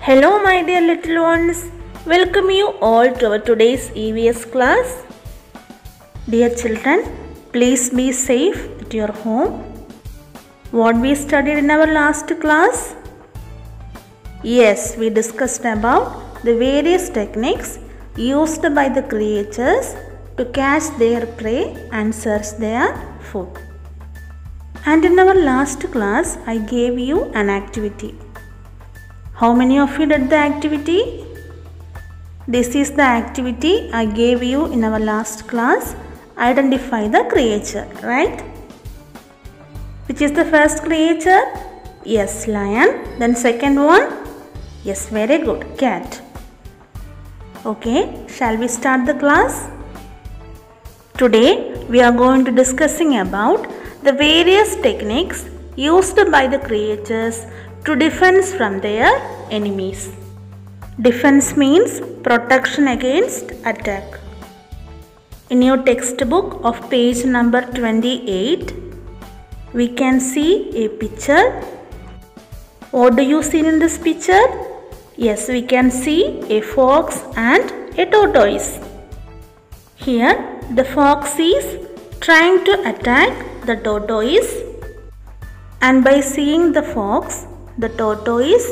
Hello my dear little ones, welcome you all to our today's EVS class. Dear children, please be safe at your home. What we studied in our last class? Yes, we discussed about the various techniques used by the creatures to catch their prey and search their food. And in our last class, I gave you an activity. How many of you did the activity? This is the activity I gave you in our last class. Identify the creature, right? Which is the first creature? Yes, lion. Then second one? Yes, very good, cat. Okay, shall we start the class? Today we are going to discussing about the various techniques used by the creatures to defend from their enemies. Defense means protection against attack. In your textbook of page number 28, we can see a picture. What do you see in this picture? Yes, we can see a fox and a tortoise. Here, the fox is trying to attack the tortoise, and by seeing the fox, the tortoise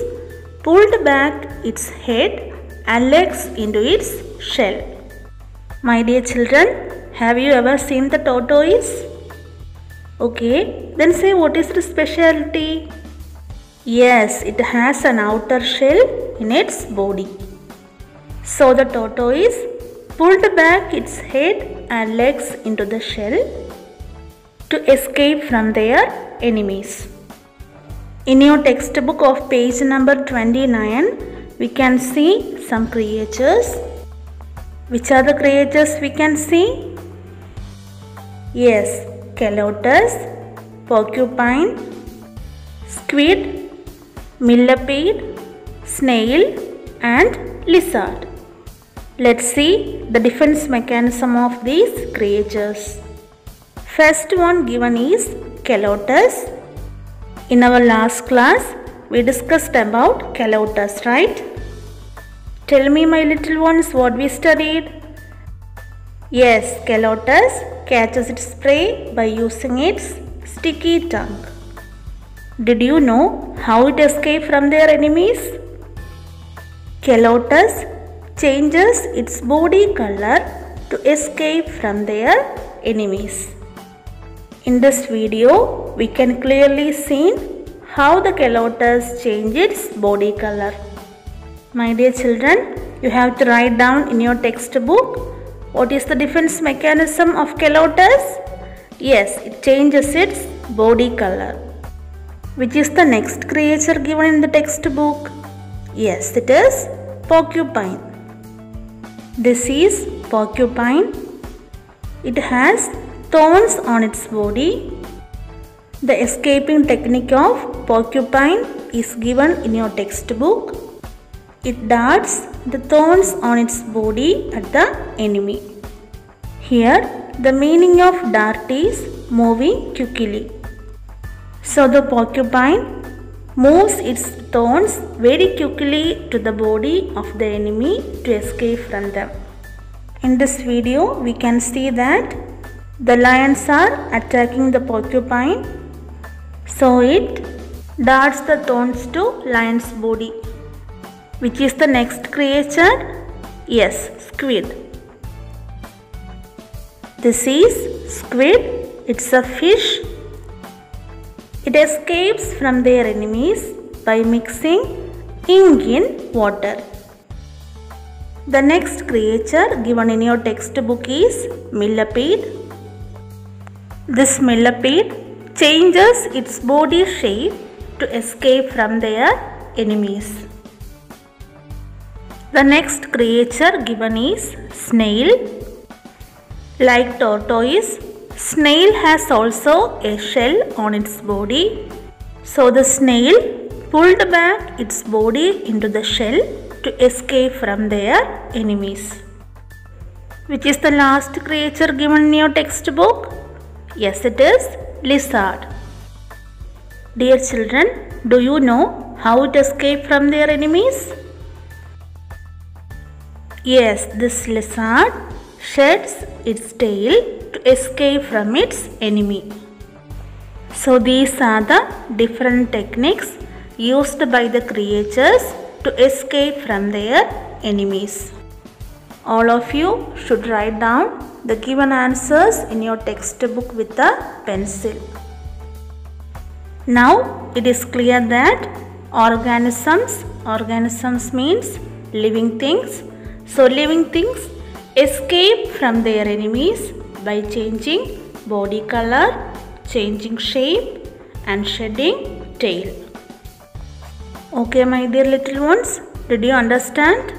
pulled back its head and legs into its shell. My dear children, have you ever seen the tortoise? Okay, then say what is the specialty? Yes, it has an outer shell in its body. So the tortoise pulled back its head and legs into the shell to escape from their enemies. In your textbook of page number 29, we can see some creatures. Which are the creatures we can see? Yes, calotus, porcupine, squid, millipede, snail and lizard. Let's see the defense mechanism of these creatures. First one given is calotus. In our last class, we discussed about calotus, right? Tell me my little ones what we studied. Yes, calotus catches its prey by using its sticky tongue. Did you know how it escapes from their enemies? Calotus changes its body color to escape from their enemies. In this video, we can clearly see how the calotus changes its body color. My dear children, you have to write down in your textbook what is the defense mechanism of calotus. Yes, it changes its body color. Which is the next creature given in the textbook? Yes, it is porcupine. This is porcupine. It has thorns on its body. The escaping technique of porcupine is given in your textbook. It darts the thorns on its body at the enemy. Here, the meaning of dart is moving quickly. So the porcupine moves its thorns very quickly to the body of the enemy to escape from them. In this video, we can see that the lions are attacking the porcupine, so it darts the thorns to lion's body. Which is the next creature? Yes, squid. This is squid. It's a fish. It escapes from their enemies by mixing ink in water. The next creature given in your textbook is millipede. This millipede changes its body shape to escape from their enemies. The next creature given is snail. Like tortoise, snail has also a shell on its body. So the snail pulled back its body into the shell to escape from their enemies. Which is the last creature given in your textbook? Yes, it is lizard. Dear children, do you know how it escaped from their enemies? Yes, this lizard sheds its tail to escape from its enemy. So these are the different techniques used by the creatures to escape from their enemies. All of you should write down the given answers in your textbook with a pencil. Now it is clear that organisms means living things. So living things escape from their enemies by changing body color, changing shape and shedding tail. Okay, my dear little ones, did you understand?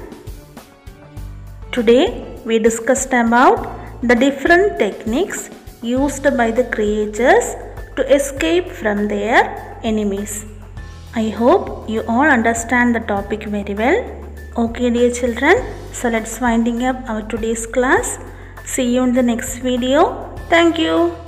Today we discussed about the different techniques used by the creatures to escape from their enemies. I hope you all understand the topic very well. Okay, dear children, so let's winding up our today's class. See you in the next video. Thank you.